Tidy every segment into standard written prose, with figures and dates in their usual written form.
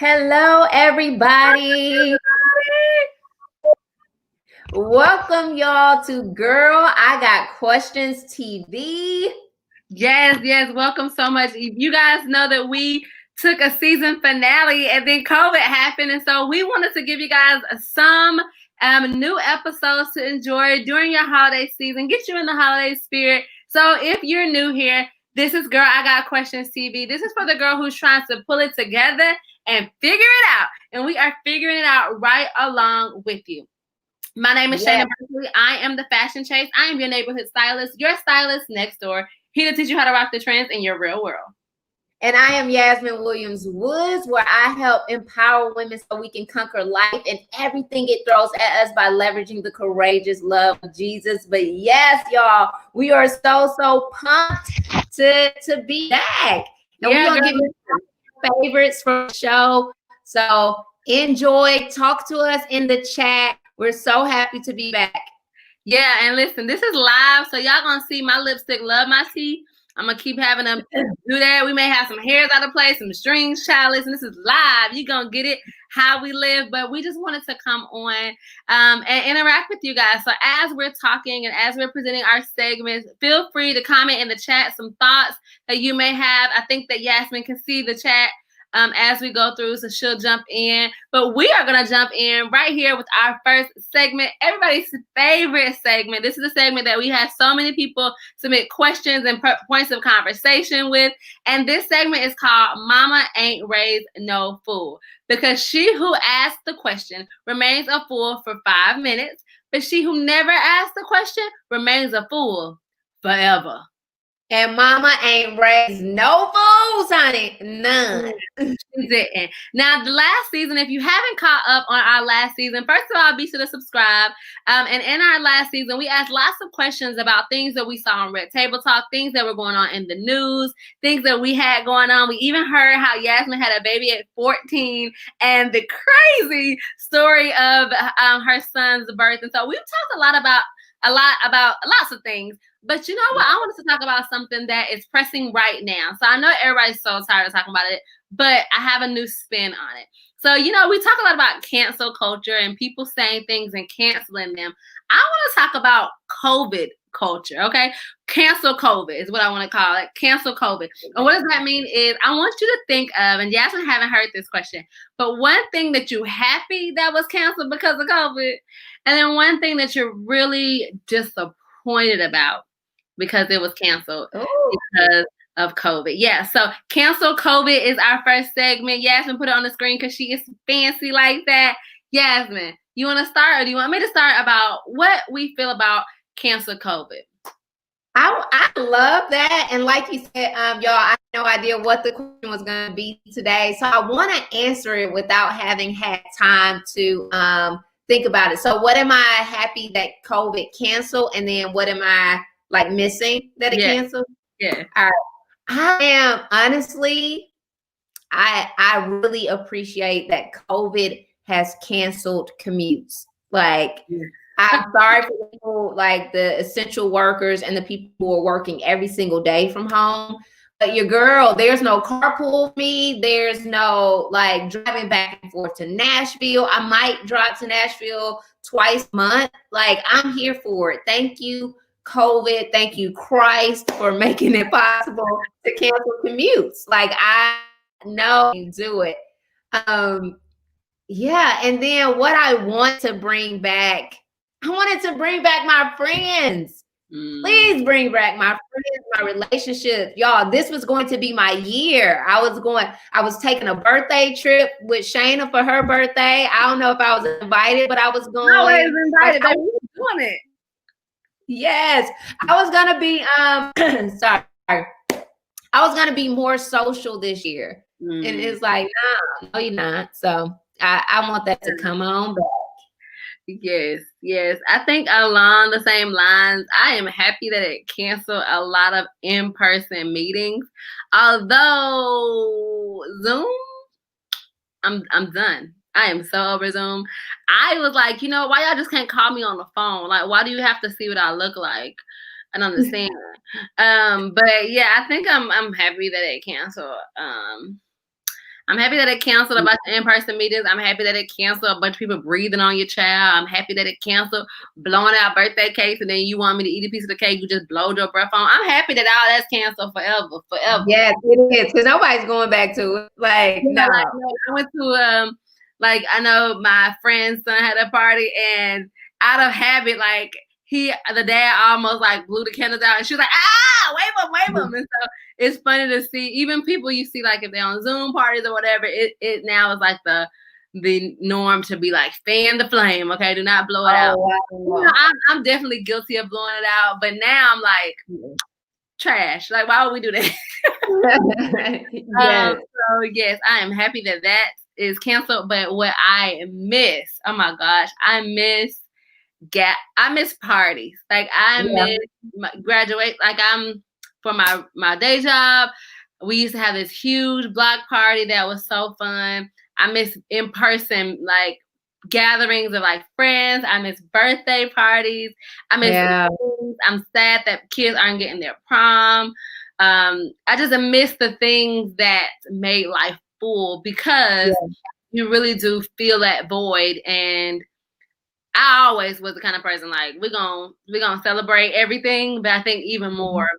Hello, everybody. Welcome, y'all, to Girl, I Got Questions TV. Yes. Welcome so much. You guys know that we took a season finale and then COVID happened. And so we wanted to give you guys some new episodes to enjoy during your holiday season, get you in the holiday spirit. So if you're new here, this is Girl, I Got Questions TV. This is for the girl who's trying to pull it together and figure it out. And we are figuring it out right along with you. My name is Shayna Berkeley. I am the Fashion Chase. I am your neighborhood stylist, your stylist next door, here to teach you how to rock the trends in your real world. And I am Yasmin Williams Woods, where I help empower women so we can conquer life and everything it throws at us by leveraging the courageous love of Jesus. But yes, y'all, we are so pumped to be back. And we're going to give you some favorites from the show. So enjoy, talk to us in the chat. We're so happy to be back. Yeah, and listen, this is live, so y'all gonna see my lipstick love my tea. I'm gonna keep having them do that. We may have some hairs out of place, some strings, chalice, and this is live. You're gonna get it how we live, but we just wanted to come on and interact with you guys. So as we're talking and as we're presenting our segments, feel free to comment in the chat some thoughts that you may have. I think that Yasmin can see the chat as we go through, so she'll jump in. But we are going to jump in right here with our first segment, everybody's favorite segment. This is a segment that we have so many people submit questions and points of conversation with. And this segment is called Mama Ain't Raised No Fool, because she who asked the question remains a fool for 5 minutes, but she who never asked the question remains a fool forever. And Mama ain't raised no fools, honey. None. She didn't. Now, the last season, if you haven't caught up on our last season, first of all, be sure to subscribe. And in our last season, we asked lots of questions about things that we saw on Red Table Talk, things that were going on in the news, things that we had going on. We even heard how Yasmin had a baby at 14 and the crazy story of her son's birth. And so we've talked a lot about lots of things. But you know what? I wanted to talk about something that is pressing right now. So I know everybody's so tired of talking about it, but I have a new spin on it. So, you know, we talk a lot about cancel culture and people saying things and canceling them. I want to talk about COVID culture, okay? Cancel COVID is what I want to call it. Cancel COVID. And what does that mean is I want you to think of, and Yasmin haven't heard this question, but one thing that you're happy that was canceled because of COVID, and then one thing that you're really disappointed about because it was canceled because of COVID. Yeah, so cancel COVID is our first segment. Yasmin put it on the screen because she is fancy like that. Yasmin, you want to start, or do you want me to start about what we feel about cancel COVID? I love that. And like you said, y'all, I had no idea what the question was going to be today. So I want to answer it without having had time to think about it. So what am I happy that COVID canceled? And then what am I like missing that it canceled? Yeah. All right. I am honestly, I really appreciate that COVID has canceled commutes. Like, I'm sorry for people like the essential workers and the people who are working every single day from home. But your girl, there's no carpool for me. There's no like driving back and forth to Nashville. I might drive to Nashville twice a month. Like, I'm here for it. Thank you, COVID. Thank you, Christ, for making it possible to cancel commutes. Like, I know you do it. Yeah. And then what I want to bring back, I wanted to bring back my friends. Please bring back my friends, my relationships. Y'all, this was going to be my year. I was taking a birthday trip with Shayna for her birthday. I don't know if I was invited, but I was going. I was invited. I was doing it. Yes. I was going to be, sorry. I was going to be more social this year. And it's like, no, you're not. So I want that to come on back. Yes. I think along the same lines, I am happy that it canceled a lot of in-person meetings. Although Zoom, I'm done. I am so over Zoom. I was like, you know, why y'all just can't call me on the phone? Like, why do you have to see what I look like? I don't understand. But yeah, I think I'm happy that it canceled. I'm happy that it canceled a bunch of in-person meetings. I'm happy that it canceled a bunch of people breathing on your child. I'm happy that it canceled blowing out birthday cakes, and then you want me to eat a piece of the cake you just blowed your breath on. I'm happy that all that's canceled forever. Yes, it is, because nobody's going back to it. Like, no. Like, I went to like, I know my friend's son had a party, and out of habit, like, the dad almost like blew the candles out, and she was like, wave them. And so it's funny to see, even people you see, like, if they're on Zoom parties or whatever, it now is like the norm to be like, fan the flame, okay? Do not blow it out. Wow. You know, I'm definitely guilty of blowing it out, but now I'm like, trash. Like, why would we do that? Yes. So yes, I am happy that is canceled. But what I miss, oh my gosh, I miss parties. Like, I miss graduate. Like, for my day job, we used to have this huge block party that was so fun. I miss in-person, like, gatherings of, like, friends. I miss birthday parties. I miss things. I'm sad that kids aren't getting their prom. I just miss the things that made life full, because you really do feel that void. And I always was the kind of person, like, we're gonna celebrate everything, but I think even more,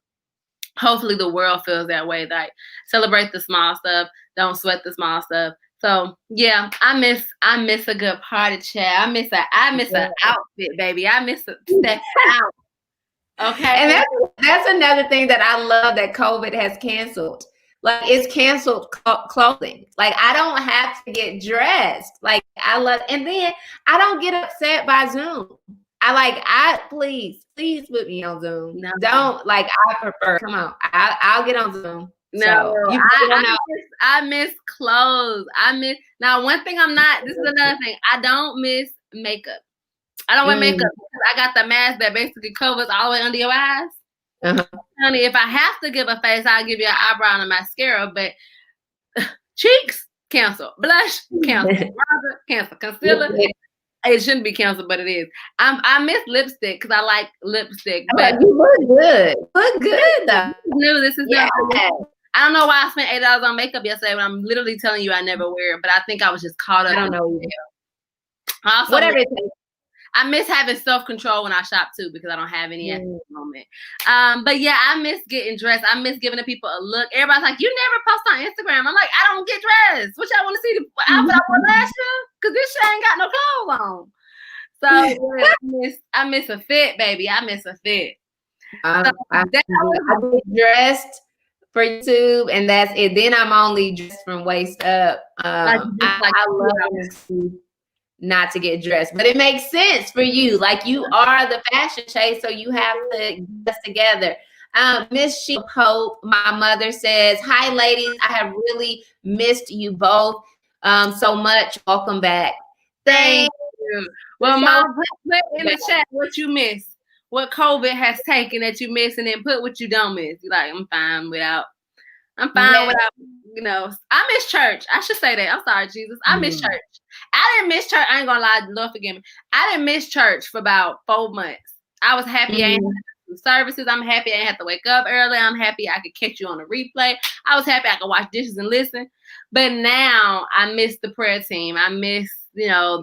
hopefully the world feels that way. Like, celebrate the small stuff, don't sweat the small stuff. So yeah, I miss a good party chat. I miss an outfit, baby. I miss a step out. Okay. And that's another thing that I love that COVID has canceled. Like, it's canceled clothing. Like, I don't have to get dressed. Like, I love, and then I don't get upset by Zoom. Please put me on Zoom. No. Don't, like, I prefer, come on, I'll get on Zoom. No, so, I miss clothes. Now, one thing this is another thing. I don't miss makeup. I don't wear makeup because I got the mask that basically covers all the way under your eyes. Honey, if I have to give a face, I'll give you an eyebrow and a mascara, but cheeks, cancel. Blush, cancel. Bronzer, cancel. Concealer, it shouldn't be canceled, but it is. I miss lipstick because I like lipstick. But you look good. Look good, though. This is new. I don't know why I spent $8 on makeup yesterday when I'm literally telling you I never wear it, but I think I was just caught up. I don't know. Whatever it takes. I miss having self-control when I shop too, because I don't have any at the moment. But yeah, I miss getting dressed. I miss giving the people a look. Everybody's like, you never post on Instagram. I'm like, I don't get dressed. What y'all want to see the outfit I wore last year? Because this shit ain't got no clothes on. So I miss a fit, baby. I miss a fit. I get dressed for YouTube, and that's it. Then I'm only dressed from waist up. I love not to get dressed, but it makes sense for you. Like, you are the fashion chase, so you have to get us together. Miss Sheila Pope, my mother, says, hi ladies, I have really missed you both so much. Welcome back. Thank you. Well, Mom, put in the chat what you miss, what COVID has taken that you miss, and then put what you don't miss. You're like, I'm fine without, I miss church. I should say that. I'm sorry, Jesus. I miss church. I didn't miss church. I ain't gonna lie, Lord forgive me. I didn't miss church for about 4 months. I was happy I ain't had to do services. I'm happy I didn't have to wake up early. I'm happy I could catch you on a replay. I was happy I could wash dishes and listen. But now I miss the prayer team. I miss, I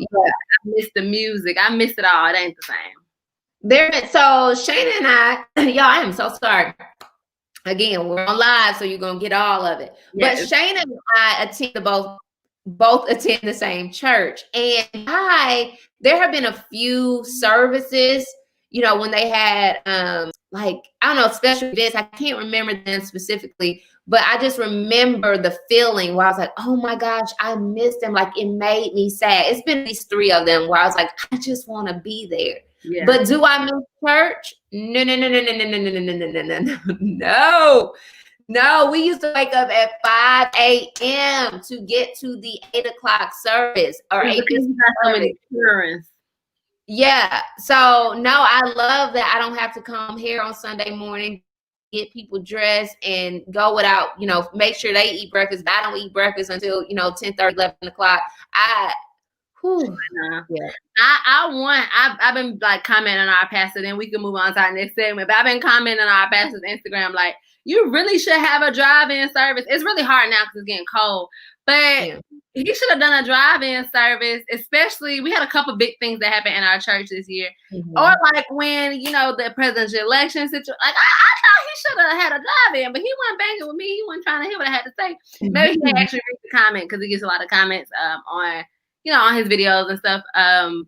miss the music. I miss it all. It ain't the same. So Shayna and I, y'all, I am so sorry. Again, we're on live, so you're gonna get all of it. Yes. But Shayna and I attend both attend the same church, and there have been a few services, when they had like, I don't know, special events. I can't remember them specifically, but I just remember the feeling where I was like, oh my gosh, I missed them. Like, it made me sad. It's been these 3 of them where I was like, I just want to be there. Yeah. But do I miss church? No. No, we used to wake up at 5 a.m. to get to the 8 o'clock service or 8 service. Yeah. So no, I love that I don't have to come here on Sunday morning, get people dressed and go without, make sure they eat breakfast. I don't eat breakfast until, 10:30, 11 o'clock. I've been like commenting on our pastor, then we can move on to our next segment. But I've been commenting on our pastor's Instagram, like, you really should have a drive-in service. It's really hard now because it's getting cold. But he should have done a drive-in service, especially we had a couple big things that happened in our church this year. Or like when, the presidential election situation, like I thought he should have had a drive-in, but he wasn't banking with me. He wasn't trying to hear what I had to say. Maybe he actually read the comment because he gets a lot of comments on on his videos and stuff.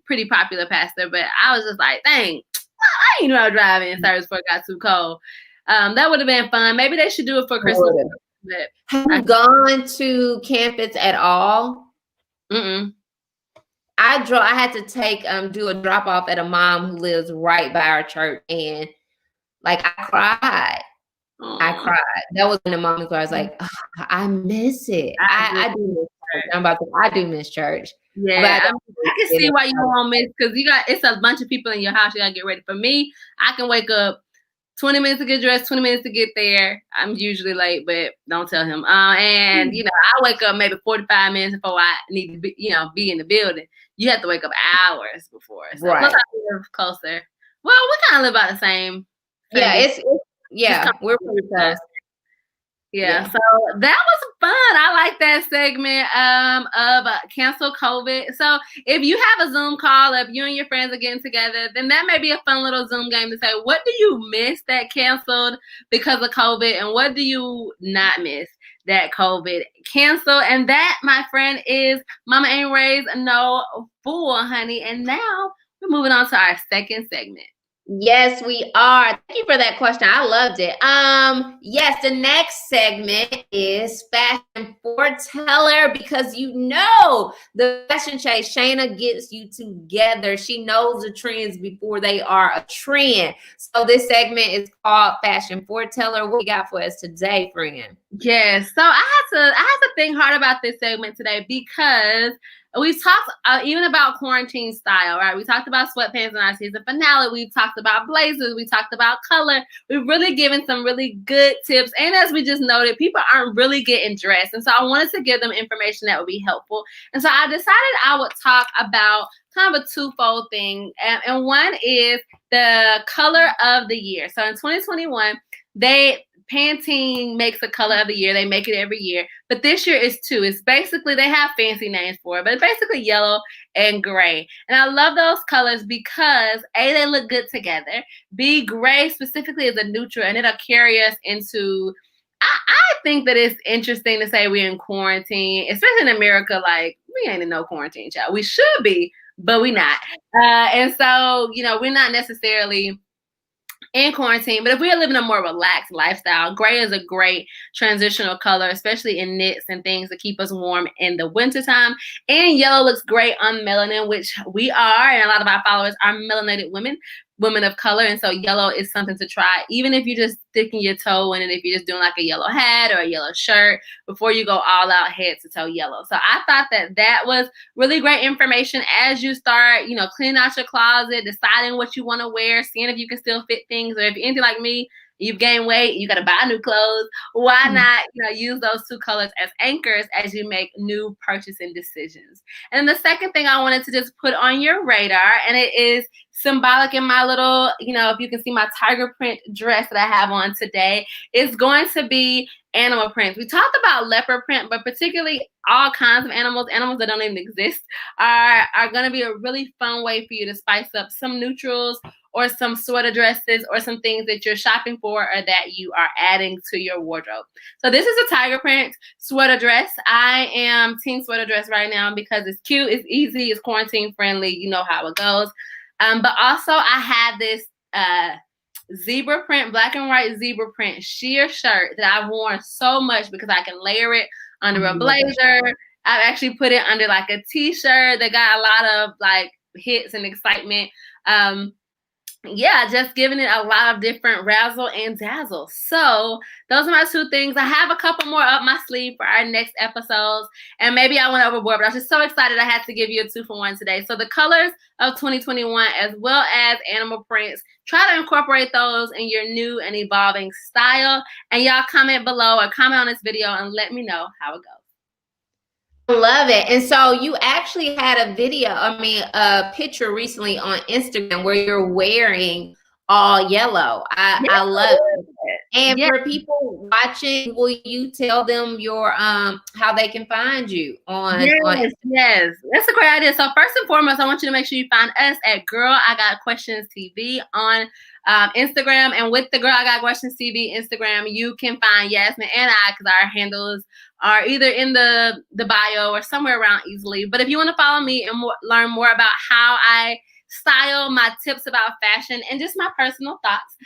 Pretty popular pastor, but I was just like, dang, I ain't know how to drive-in service before it got too cold. That would have been fun. Maybe they should do it for Christmas. But have you gone to campus at all? Mm-mm. I had to take do a drop off at a mom who lives right by our church, and like I cried. I cried. That was in the moment where I was like, oh, I miss it. I do miss church. I do miss church. Yeah, I can see why you won't miss, because it's a bunch of people in your house. You gotta get ready. For me, I can wake up 20 minutes to get dressed, 20 minutes to get there. I'm usually late, but don't tell him. And I wake up maybe 45 minutes before I need to be in the building. You have to wake up hours before. So right. Plus I live closer. Well, we kind of live about the same. We're pretty close. Yeah, so that was fun. I like that segment of cancel COVID. So if you have a Zoom call, if you and your friends are getting together, then that may be a fun little Zoom game to say, what do you miss that canceled because of COVID, and what do you not miss that COVID canceled? And that, my friend, is Mama Ain't Raised No Fool, honey. And now we're moving on to our second segment. Yes, we are. Thank you for that question. I loved it. Yes, the next segment is Fashion Foreteller, because the fashion chase, Shayna gets you together. She knows the trends before they are a trend. So this segment is called Fashion Foreteller. What you got for us today, friend? Yes. So I had to think hard about this segment today, because we've talked even about quarantine style, right? We talked about sweatpants in our season finale. We've talked about blazers. We talked about color. We've really given some really good tips. And as we just noted, people aren't really getting dressed. And so I wanted to give them information that would be helpful. And so I decided I would talk about kind of a twofold thing. And one is the color of the year. So in 2021, Pantene makes a color of the year. They make it every year. But this year is two. It's basically, they have fancy names for it, but it's basically yellow and gray. And I love those colors because A, they look good together. B, gray specifically is a neutral, and it'll carry us into, I think that it's interesting to say we're in quarantine, especially in America. Like, we ain't in no quarantine, child. We should be, but we not. And so, we're not necessarily in quarantine, but if we are living a more relaxed lifestyle, gray is a great transitional color, especially in knits and things to keep us warm in the wintertime. And yellow looks great on melanin, which we are, and a lot of our followers are melanated women of color. And so yellow is something to try, even if you're just sticking your toe in it, if you're just doing like a yellow hat or a yellow shirt, before you go all out head to toe yellow. So I thought that was really great information as you start, cleaning out your closet, deciding what you want to wear, seeing if you can still fit things, or if you're anything like me, you've gained weight, you got to buy new clothes. Why not, use those two colors as anchors as you make new purchasing decisions? And the second thing I wanted to just put on your radar, and it is symbolic in my little, if you can see my tiger print dress that I have on today, is going to be animal prints. We talked about leopard print, but particularly all kinds of animals that don't even exist are going to be a really fun way for you to spice up some neutrals or some sweater dresses or some things that you're shopping for or that you are adding to your wardrobe. So this is a tiger print sweater dress. I am team sweater dress right now because it's cute, it's easy, it's quarantine friendly. You know how it goes. But also I have this zebra print, black and white zebra print sheer shirt that I've worn so much because I can layer it under a blazer. I've actually put it under like a t-shirt that got a lot of like hits and excitement. Just giving it a lot of different razzle and dazzle. So those are my two things. I have a couple more up my sleeve for our next episodes, and maybe I went overboard, but I was just so excited I had to give you a 2-for-1 today. So the colors of 2021 as well as animal prints, try to incorporate those in your new and evolving style. And y'all comment below or comment on this video and let me know how it goes. Love it. And so you actually had a picture recently on Instagram where you're wearing all yellow. I love it. And Yes. for people watching, will you tell them your how they can find you on? Yes, that's a great idea. So first and foremost, I want you to make sure you find us at Girl I Got Questions TV on Instagram, and with the Girl I Got Questions TV Instagram, you can find Yasmin and I, because our handles are either in the bio or somewhere around easily. But if you want to follow me and learn more about how I style, my tips about fashion, and just my personal thoughts,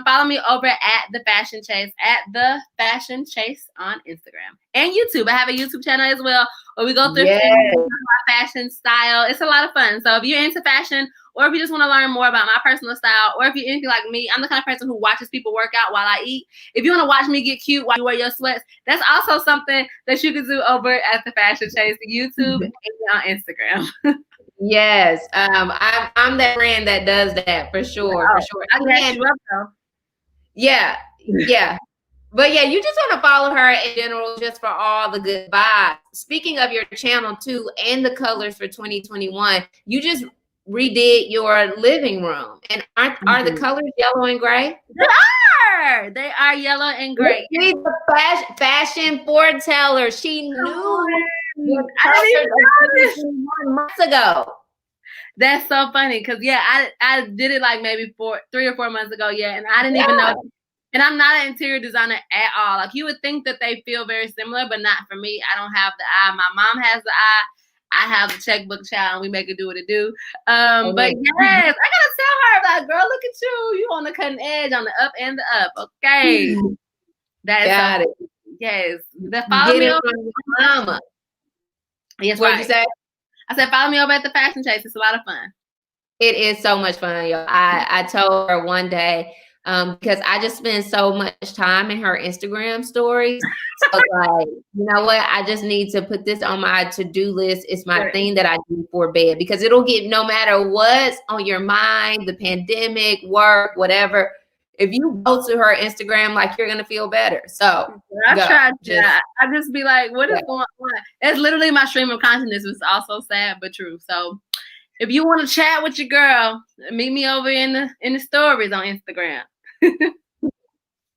follow me over at The Fashion Chase, at The Fashion Chase on Instagram and YouTube. I have a YouTube channel as well where we go through my fashion style. It's a lot of fun. So if you're into fashion, or if you just want to learn more about my personal style, or if you're anything like me, I'm the kind of person who watches people work out while I eat. If you want to watch me get cute while you wear your sweats, that's also something that you can do over at The Fashion Chase, YouTube, and on Instagram. Yes, I'm that friend that does that for sure. For sure. I got you up though. Yeah. But yeah, you just want to follow her in general just for all the good vibes. Speaking of your channel too, and the colors for 2021, you just redid your living room. And are the colors yellow and gray? They are yellow and gray. She's the fashion foreteller. She knew months ago. That's so funny because I did it like maybe 3 or 4 months ago. Yeah, and I didn't even know. And I'm not an interior designer at all. Like you would think that they feel very similar, but not for me. I don't have the eye. My mom has the eye. I have the checkbook child, and we make it do what it do. But yes, I gotta tell her, like, girl, look at you. You on the cutting edge, on the up and the up. Okay, Got it. Yes, follow me over. Mama. Yes, what you say? I said follow me over at The Fashion Chase. It's a lot of fun. It is so much fun, y'all. I told her one day. Because I just spend so much time in her Instagram stories. So like, you know what? I just need to put this on my to-do list. It's my thing that I do for bed, because it'll get, no matter what's on your mind, the pandemic, work, whatever. If you go to her Instagram, like, you're gonna feel better. So I tried. I just be like, what is going on? It's literally my stream of consciousness. It's also sad but true. So if you want to chat with your girl, meet me over in the stories on Instagram.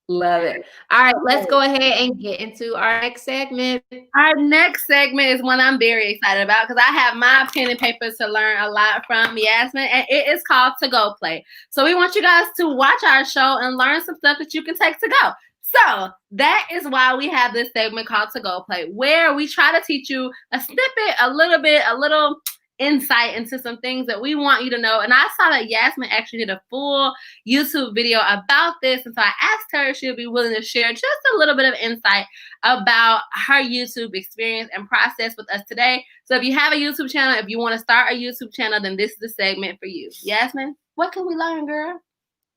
Love it. All right, let's go ahead and get into our next segment. Our next segment is one I'm very excited about because I have my pen and paper to learn a lot from Yasmin, and it is called To Go Play. So we want you guys to watch our show and learn some stuff that you can take to go. So that is why we have this segment called To Go Play, where we try to teach you a snippet, a little insight into some things that we want you to know. And I saw that Yasmin actually did a full YouTube video about this. And so I asked her if she would be willing to share just a little bit of insight about her YouTube experience and process with us today. So if you have a YouTube channel, if you want to start a YouTube channel, then this is the segment for you. Yasmin, what can we learn, girl?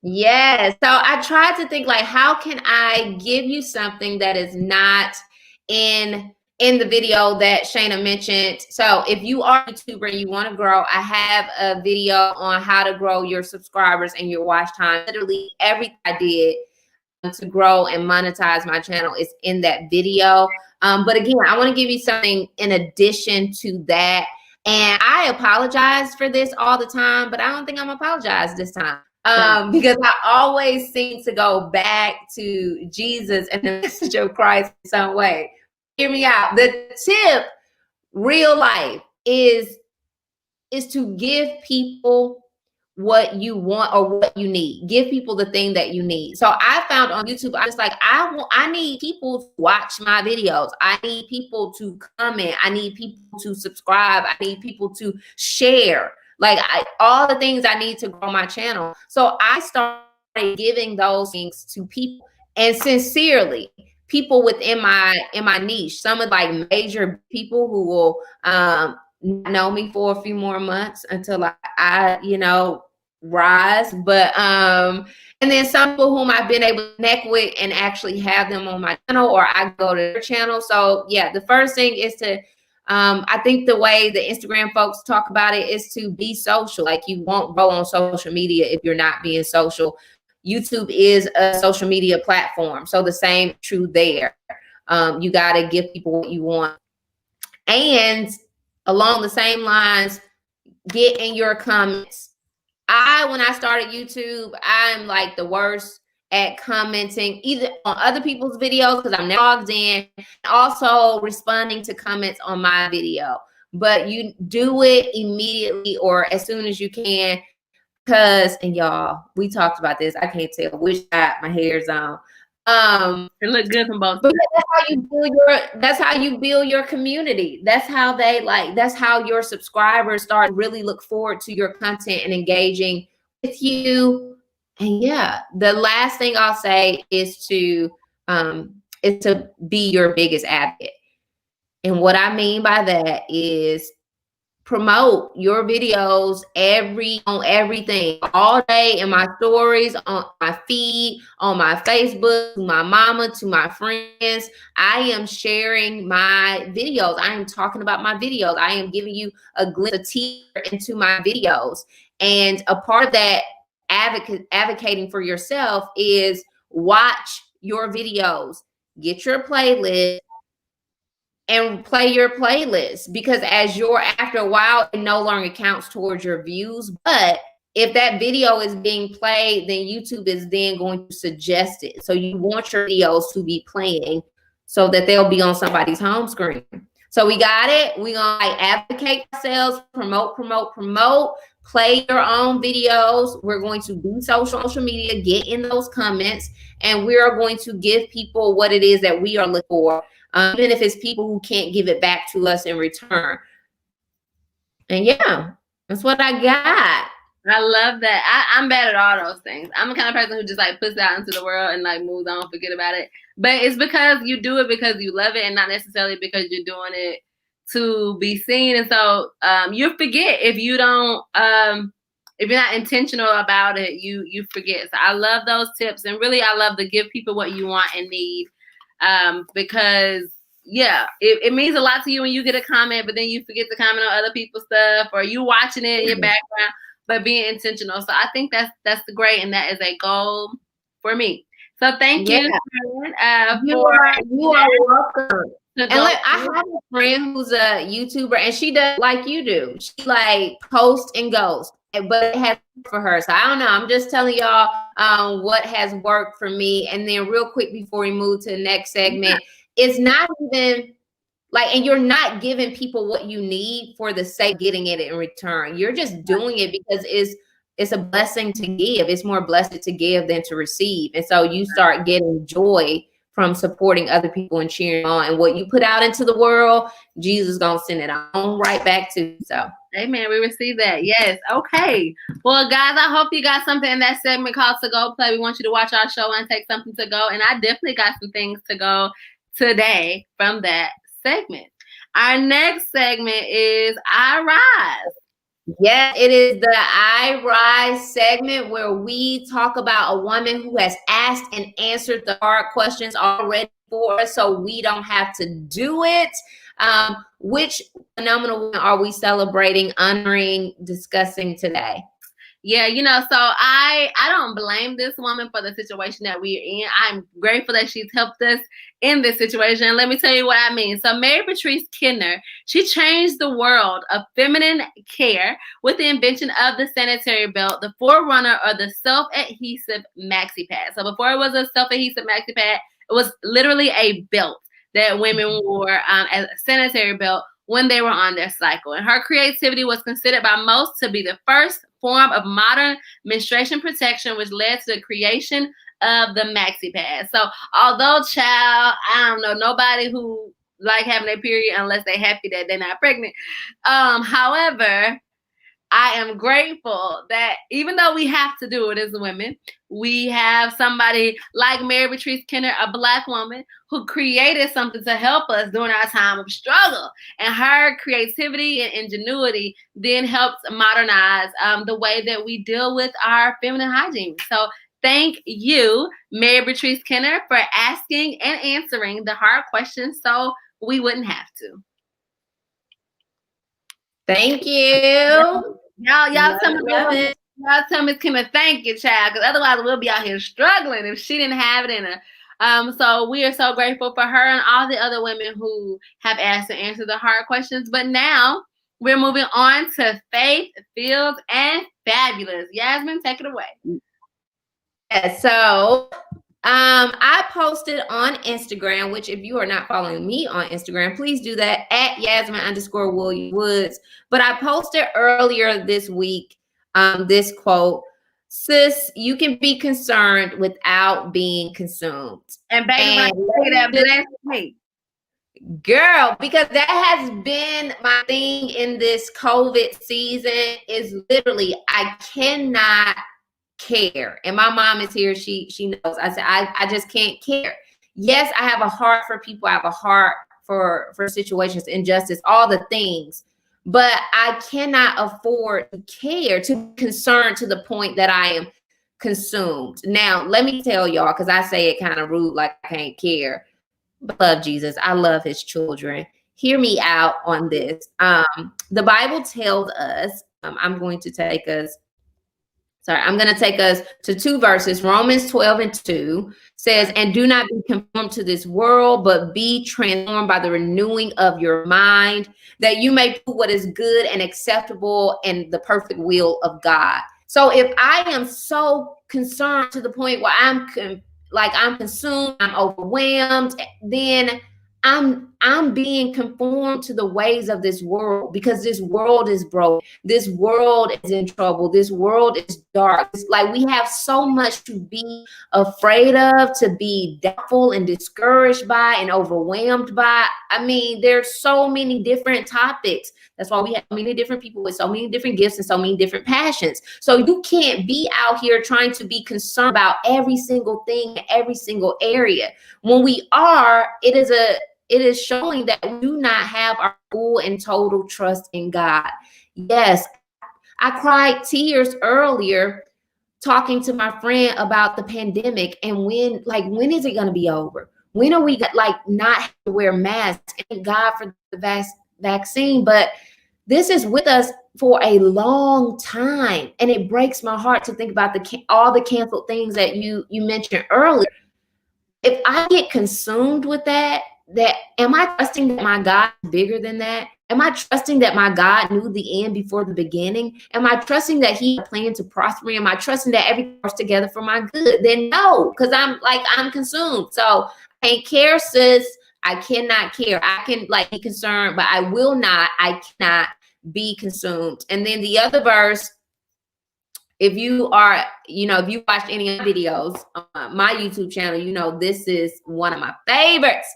Yes. So I tried to think, like, how can I give you something that is not in the video that Shayna mentioned. So if you are a YouTuber and you want to grow, I have a video on how to grow your subscribers and your watch time. Literally everything I did to grow and monetize my channel is in that video. But again, I want to give you something in addition to that. And I apologize for this all the time, but I don't think I'm apologize this time. Because I always seem to go back to Jesus and the message of Christ in some way. Hear me out. The tip, real life, is to give people what you want or what you need. Give people the thing that you need. So I found on YouTube, I was like, I need people to watch my videos. I need people to comment. I need people to subscribe. I need people to share. Like all the things I need to grow my channel. So I started giving those things to people, and sincerely, people within my niche. Some of like major people who will know me for a few more months until I rise. But and then some people whom I've been able to connect with and actually have them on my channel, or I go to their channel. So yeah, the first thing is to I think the way the Instagram folks talk about it is to be social. Like, you won't go on social media if you're not being social. YouTube is a social media platform. So the same true there. You got to give people what you want. And along the same lines, get in your comments. When I started YouTube, I'm like the worst at commenting either on other people's videos because I'm now logged in, and also responding to comments on my video. But you do it immediately or as soon as you can, because, and y'all, we talked about this. I can't tell which side my hair's on. It look good from both. But that's how you build your community. That's how that's how your subscribers start to really look forward to your content and engaging with you. And yeah, the last thing I'll say is to be your biggest advocate. And what I mean by that is promote your videos on everything all day in my stories, on my feed, on my Facebook, to my mama, to my friends. I am sharing my videos. I am talking about my videos. I am giving you a glimpse, a teaser into my videos. And a part of that advocating for yourself is watch your videos, get your playlist, and play your playlist, because after a while, it no longer counts towards your views. But if that video is being played, then YouTube is then going to suggest it. So you want your videos to be playing so that they'll be on somebody's home screen. So we got it. We're going to advocate ourselves, promote, play your own videos. We're going to do social media, get in those comments, and we are going to give people what it is that we are looking for. Even if it's people who can't give it back to us in return. And yeah, that's what I got. I love that. I'm bad at all those things. I'm the kind of person who just like puts it out into the world and like moves on, forget about it. But it's because you do it because you love it and not necessarily because you're doing it to be seen. And so you forget if you don't, if you're not intentional about it, you forget. So I love those tips. And really, I love to give people what you want and need. Because yeah, it means a lot to you when you get a comment, but then you forget to comment on other people's stuff, or you watching it in your background, but being intentional. So I think that's great, and that is a goal for me. So thank you. You are welcome. And look, I have a friend who's a YouTuber, and she does like you do. She like posts and goes, but it has worked for her. So I don't know. I'm just telling y'all what has worked for me. And then real quick before we move to the next segment, it's not even like, and you're not giving people what you need for the sake of getting it in return. You're just doing it because it's a blessing to give. It's more blessed to give than to receive. And so you start getting joy from supporting other people and cheering on. And what you put out into the world, Jesus is going to send it on right back to you. So amen. We receive that. Yes. Okay. Well, guys, I hope you got something in that segment called To Go Play. We want you to watch our show and take something to go. And I definitely got some things to go today from that segment. Our next segment is I Rise. Yeah, it is the I Rise segment where we talk about a woman who has asked and answered the hard questions already for us so we don't have to do it. Which phenomenal woman are we celebrating, honoring, discussing today? Yeah, so I don't blame this woman for the situation that we're in. I'm grateful that she's helped us in this situation. And let me tell you what I mean. So Mary Patrice Kenner, she changed the world of feminine care with the invention of the sanitary belt, the forerunner of the self-adhesive maxi pad. So before it was a self-adhesive maxi pad, it was literally a belt that women wore as a sanitary belt when they were on their cycle. And her creativity was considered by most to be the first form of modern menstruation protection, which led to the creation of the maxi pad. So although child, I don't know nobody who like having their period unless they're happy that they're not pregnant. However, I am grateful that even though we have to do it as women, we have somebody like Mary Patrice Kenner, a Black woman, who created something to help us during our time of struggle. And her creativity and ingenuity then helps modernize the way that we deal with our feminine hygiene. So thank you, Mary Patrice Kenner, for asking and answering the hard questions so we wouldn't have to. Thank you. Y'all tell Miss Kenner thank you, child, because otherwise we'll be out here struggling if she didn't have it in her. So we are so grateful for her and all the other women who have asked and answered the hard questions. But now we're moving on to Faith, Fields, and Fabulous. Yasmin, take it away. Yeah, so I posted on Instagram, which if you are not following me on Instagram, please do that at Yasmin_Williams Woods. But I posted earlier this week this quote: "Sis, you can be concerned without being consumed." And baby, when I say that, bless me. Girl, because that has been my thing in this COVID season, is literally I cannot care. And my mom is here. She knows. I said, I just can't care. Yes, I have a heart for people. I have a heart for situations, injustice, all the things. But I cannot afford to care, to be concerned to the point that I am consumed. Now, let me tell y'all, because I say it kind of rude, like I can't care. But love Jesus. I love his children. Hear me out on this. The Bible tells us, I'm going to take us to 2 verses. Romans 12:2 says, "And do not be conformed to this world, but be transformed by the renewing of your mind, that you may prove what is good and acceptable and the perfect will of God." So if I am so concerned to the point where I'm consumed, I'm overwhelmed, then I'm being conformed to the ways of this world, because this world is broke. This world is in trouble. This world is dark. It's like we have so much to be afraid of, to be doubtful and discouraged by and overwhelmed by. I mean, there's so many different topics. That's why we have many different people with so many different gifts and so many different passions. So you can't be out here trying to be concerned about every single thing, every single area. When we are, it is showing that we do not have our full and total trust in God. Yes, I cried tears earlier talking to my friend about the pandemic, and when is it going to be over? When are we not have to wear masks? Thank God for the vaccine, but this is with us for a long time, and it breaks my heart to think about all the canceled things that you mentioned earlier. If I get consumed with that am I trusting that my God is bigger than that? Am I trusting that my God knew the end before the beginning? Am I trusting that he planned to prosper me? Am I trusting that everything works together for my good? Then no, because I'm consumed. So I can't care, sis. I cannot care. I can be concerned, but I cannot be consumed. And then the other verse, if you watched any of my videos on my YouTube channel, this is one of my favorites.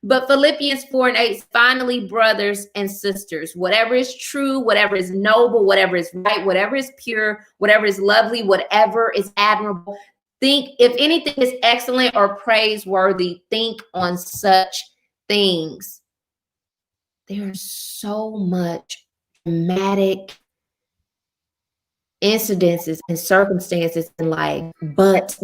But Philippians 4:8, "Finally, brothers and sisters, whatever is true, whatever is noble, whatever is right, whatever is pure, whatever is lovely, whatever is admirable, think if anything is excellent or praiseworthy, think on such things." There's so much dramatic incidences and circumstances in life, but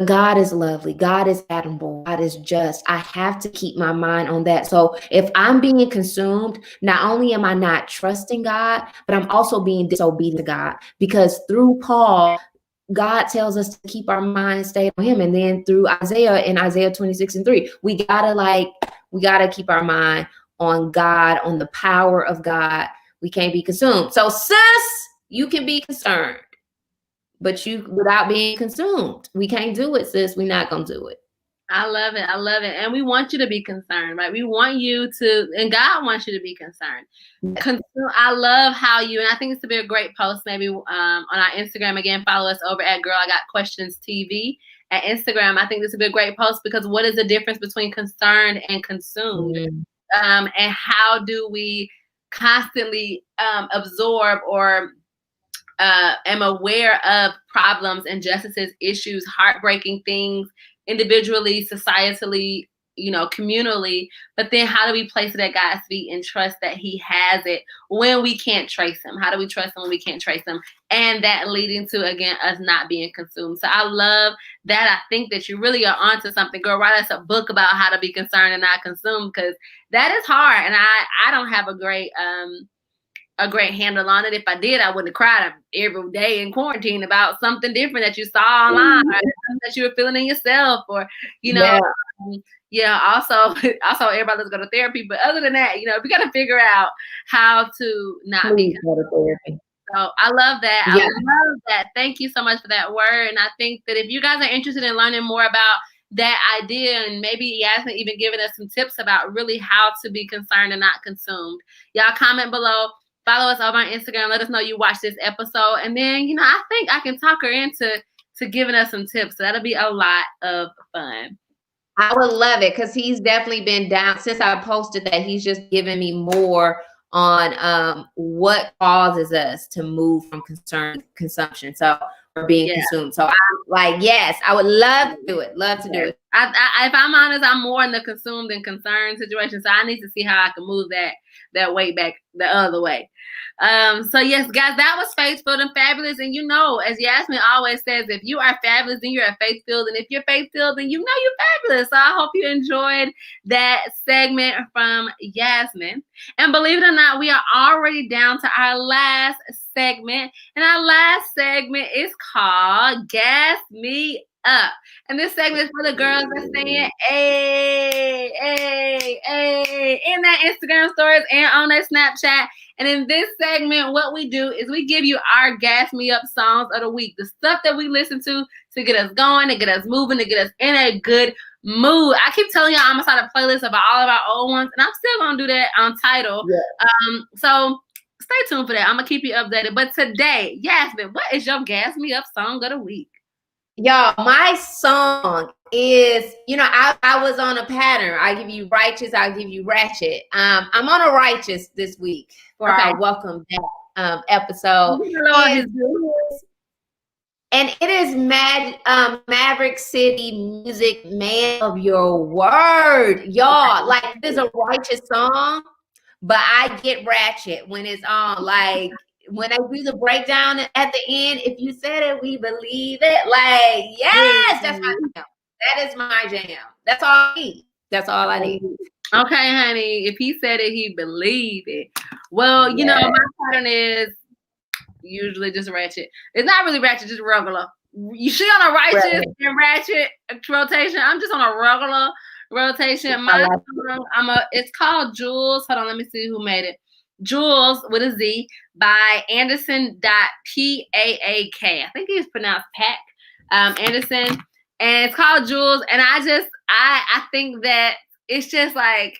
God is lovely. God is admirable. God is just. I have to keep my mind on that. So if I'm being consumed, not only am I not trusting God, but I'm also being disobedient to God, because through Paul, God tells us to keep our mind stayed on him. And then through Isaiah, in Isaiah 26:3, we gotta keep our mind on God, on the power of God. We can't be consumed. So sis, you can be concerned, but without being consumed. We can't do it, sis. We're not gonna do it. I love it. I love it. And we want you to be concerned, right? We want you to, and God wants you to be concerned. I love how and I think this would be a great post maybe on our Instagram. Again, follow us over at Girl I Got Questions TV at Instagram. I think this would be a great post, because what is the difference between concerned and consumed? Mm-hmm. And how do we constantly absorb or am aware of problems, injustices, issues, heartbreaking things, individually, societally, communally, but then how do we place it at God's feet and trust that he has it when we can't trace him? How do we trust him when we can't trace him? And that leading to, again, us not being consumed. So I love that. I think that you really are onto something. Girl, write us a book about how to be concerned and not consumed, because that is hard. And I don't have a great handle on it. If I did, I wouldn't have cried every day in quarantine about something different that you saw online, or something that you were feeling in yourself, or also everybody let's go to therapy. But other than that, we got to figure out how to not be. So I love that. Yeah. I love that. Thank you so much for that word. And I think that if you guys are interested in learning more about that idea, and maybe Yasmin even giving us some tips about really how to be concerned and not consumed, y'all comment below. Follow us over on Instagram. Let us know you watched this episode. And then, I think I can talk her into giving us some tips. So that'll be a lot of fun. I would love it because he's definitely been down since I posted that. He's just giving me more on what causes us to move from consumption. So or being consumed. So I'm like, yes, I would love to do it. Love to do it. If I'm honest, I'm more in the consumed and concerned situation. So I need to see how I can move that weight back the other way. So yes, guys, that was Faith-Filled and Fabulous. And as Yasmin always says, if you are fabulous, then you're a faith-filled. And if you're faith-filled, then you're fabulous. So I hope you enjoyed that segment from Yasmin. And believe it or not, we are already down to our last segment. And our last segment is called Gas Me Up. And this segment is for the girls that's saying, hey, hey, hey, in their Instagram stories and on their Snapchat. And in this segment, what we do is we give you our Gas Me Up songs of the week, the stuff that we listen to get us going, to get us moving, to get us in a good mood. I keep telling y'all I'm gonna start a playlist about all of our old ones, and I'm still gonna do that on Tidal. Yeah. So stay tuned for that. I'm gonna keep you updated. But today, Yasmin, what is your Gas Me Up song of the week? Y'all, my song is, I was on a pattern. I give you righteous, I'll give you ratchet. I'm on a righteous this week for our welcome back episode. And it is Maverick City Music, Man of Your Word. Y'all, like, this is a righteous song, but I get ratchet when it's on. Like, when I do the breakdown at the end, if you said it, we believe it. Like, yes, that's my jam. That is my jam. That's all I need. That's all I need. Okay, honey. If he said it, he believed it. Well, my pattern is usually just ratchet. It's not really ratchet, just regular. You see on a righteous and ratchet rotation. I'm just on a regular rotation. My song, it's called Jules. Hold on, let me see who made it. Jules with a Z by Anderson.Paak. I think he's pronounced Pack. Anderson. And it's called Jules. And I think that it's just like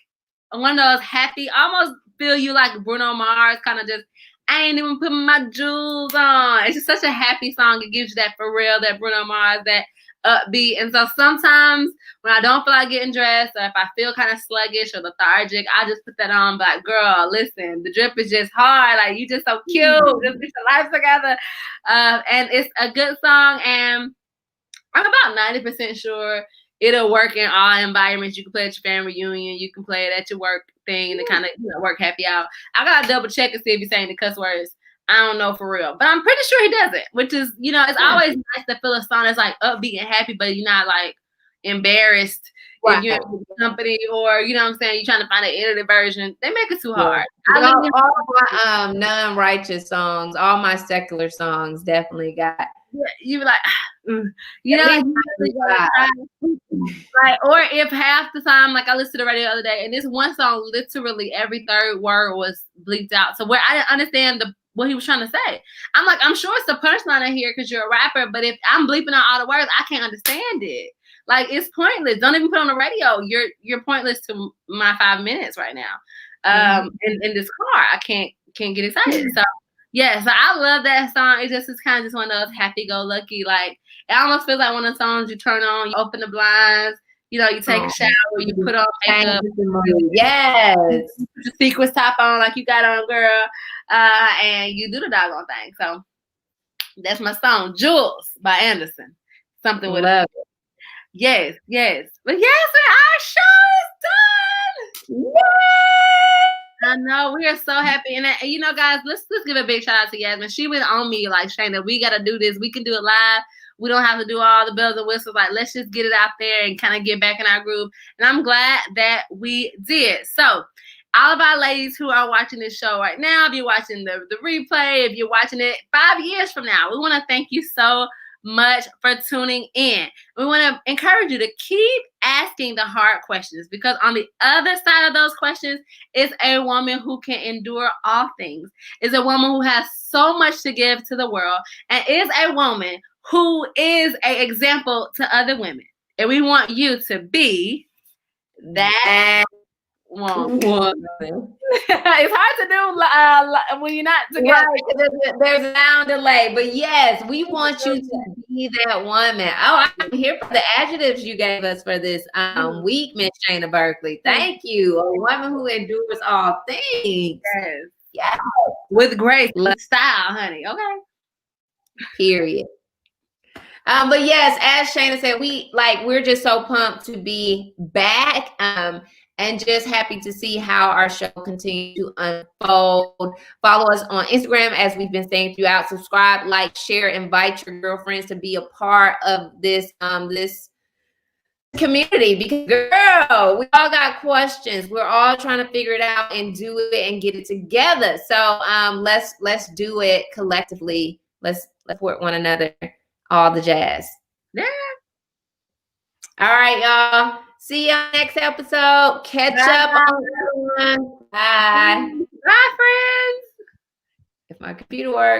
one of those happy, almost feel you like Bruno Mars, kind of just, I ain't even putting my jewels on. It's just such a happy song. It gives you that for real, that Bruno Mars, that upbeat. And so sometimes when I don't feel like getting dressed, or if I feel kind of sluggish or lethargic, I just put that on. But girl, listen, the drip is just hard. Like, you just so cute. Just get your life together. And it's a good song. And I'm about 90% sure it'll work in all environments. You can play at your family reunion. You can play it at your work thing to kind of work happy out. I gotta double check and see if he's saying the cuss words. I don't know for real, but I'm pretty sure he doesn't. Which is, it's always nice to feel a song that's like upbeat and happy, but you're not like embarrassed if you're in the company, or what I'm saying, you're trying to find an edited version. They make it too hard. All my non-righteous songs, all my secular songs definitely got. You were like, like, or if half the time, like I listened to the radio the other day, and this one song, literally every third word was bleeped out. So where I didn't understand what he was trying to say. I'm like, I'm sure it's the punchline in here because you're a rapper, but if I'm bleeping out all the words, I can't understand it. Like, it's pointless. Don't even put it on the radio. You're pointless to my 5 minutes right now. In this car, I can't get excited. So. Yeah, so I love that song. It's kind of just one of those happy-go-lucky, like, it almost feels like one of the songs you turn on, you open the blinds, you take a shower, you put on makeup. Yes. You put the sequence top on like you got on, girl, and you do the doggone thing. So that's my song, Jules by Anderson. Something with love. Yes. But yes, our show is done. Yay! I know, we are so happy. And guys, let's give a big shout out to Yasmin. She went on me like, Shayna, we got to do this. We can do it live. We don't have to do all the bells and whistles. Like, let's just get it out there and kind of get back in our groove. And I'm glad that we did. So all of our ladies who are watching this show right now, if you're watching the replay, if you're watching it 5 years from now, we want to thank you so much for tuning in. We want to encourage you to keep asking the hard questions, because on the other side of those questions is a woman who can endure all things, is a woman who has so much to give to the world, and is a woman who is an example to other women. And we want you to be that woman. It's hard to do when you're not together. Right, there's a sound delay, but yes, we want you to be that woman. Oh, I'm here for the adjectives you gave us for this week, Miss Shayna Berkeley. Thank you. A woman who endures all things. Yes. Yeah. With grace, style, honey. Okay. Period. But yes, as Shayna said, we're just so pumped to be back. And just happy to see how our show continues to unfold. Follow us on Instagram, as we've been saying throughout. Subscribe, like, share, invite your girlfriends to be a part of this this community. Because, girl, we all got questions. We're all trying to figure it out and do it and get it together. So let's do it collectively. Let's support one another. All the jazz. Yeah. All right, y'all. See you on the next episode. Catch up on everyone. Bye. Bye, friends. If my computer works.